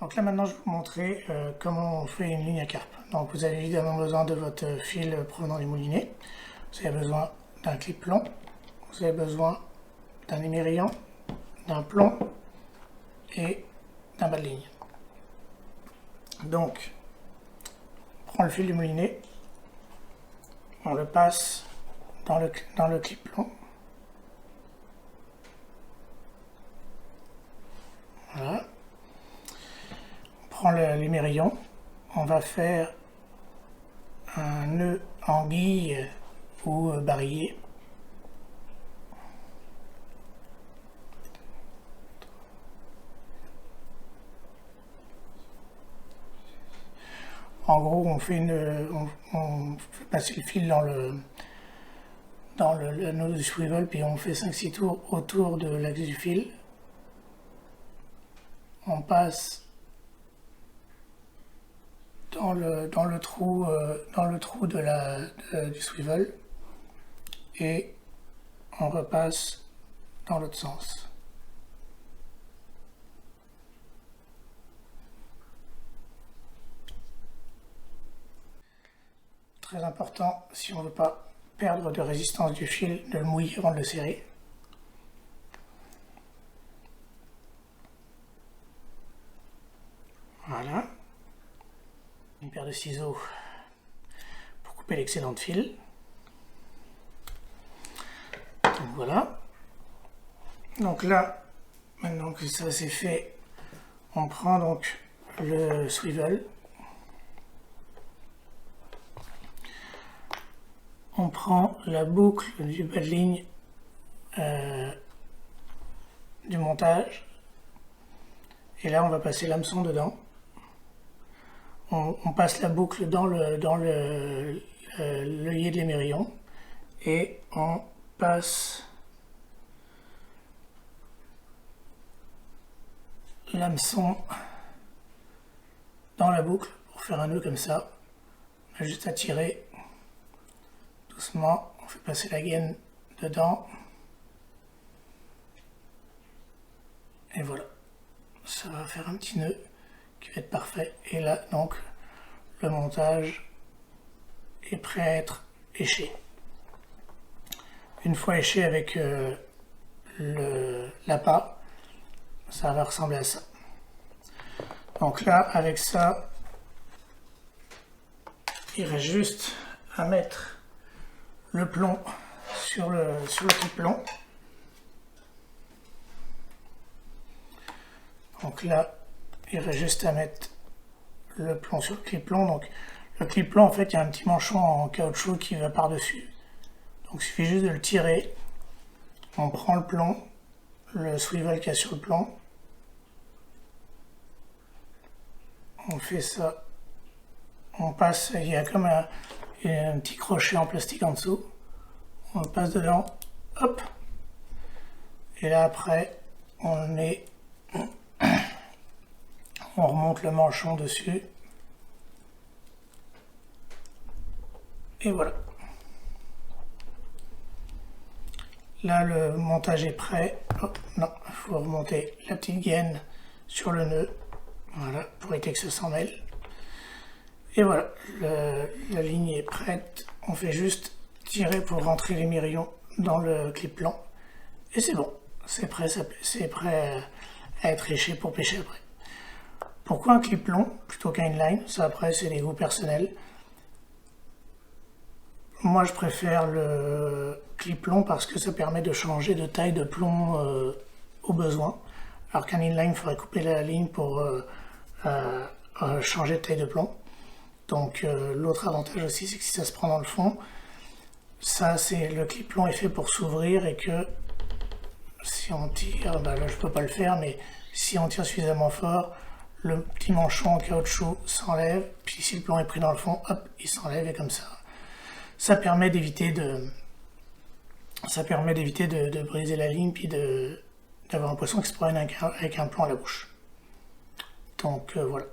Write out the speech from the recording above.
Donc là maintenant je vais vous montrer comment on fait une ligne à carpe. Donc vous avez évidemment besoin de votre fil provenant du moulinet. Vous avez besoin d'un clip plomb. Vous avez besoin d'un émerillon, d'un plomb et d'un bas de ligne. Donc on prend le fil du moulinet, on le passe dans le clip plomb. Voilà. On prend l'émerillon, on va faire un nœud en guille ou barillet. En gros, on fait passer le fil dans le nœud du swivel, puis on fait 5-6 tours autour de l'axe du fil. On passe dans le trou du swivel et on repasse dans l'autre sens. Très important, si on ne veut pas perdre de résistance du fil, de le mouiller avant de le serrer. Voilà. Une paire de ciseaux pour couper l'excédent de fil. Donc voilà. Donc là, maintenant que ça c'est fait, on prend donc le swivel. On prend la boucle du bas de ligne du montage. Et là, on va passer l'hameçon dedans. On passe la boucle dans l'œillet de l'émerillon et on passe l'hameçon dans la boucle pour faire un nœud comme ça. On a juste à tirer doucement, on fait passer la gaine dedans et voilà, ça va faire un petit nœud qui va être parfait. Et là donc le montage est prêt à être éché. Une fois éché avec l'appât, ça va ressembler à ça. Donc là avec ça, il reste juste à mettre le plomb sur le clip plomb. Donc là, il reste juste à mettre le plomb sur le clip plomb. Donc le clip plomb, en fait, il y a un petit manchon en caoutchouc qui va par-dessus. Donc il suffit juste de le tirer. On prend le plomb, le swivel qu'il y a sur le plomb. On fait ça. On passe, il y a comme un petit crochet en plastique en dessous. On le passe dedans. Hop. Et là après, on remonte le manchon dessus. Et voilà. Là, le montage est prêt. Oh, non, il faut remonter la petite gaine sur le nœud. Voilà, pour éviter que ça s'en mêle. Et voilà, la ligne est prête. On fait juste tirer pour rentrer l'émerillon dans le clip plomb. Et c'est bon, c'est prêt à être éché pour pêcher après. Pourquoi un clip plomb plutôt qu'un inline? Ça après c'est des goûts personnels. Moi je préfère le clip plomb parce que ça permet de changer de taille de plomb au besoin. Alors qu'un inline, il faudrait couper la ligne pour changer de taille de plomb. Donc l'autre avantage aussi, c'est que si ça se prend dans le fond, ça c'est le clip plomb est fait pour s'ouvrir et que si on tire, bah là je peux pas le faire, mais si on tire suffisamment fort, le petit manchon en caoutchouc s'enlève, puis si le plomb est pris dans le fond, hop, il s'enlève et comme ça. Ça permet d'éviter de briser la ligne puis d'avoir un poisson qui se promène avec un plomb à la bouche. Donc voilà.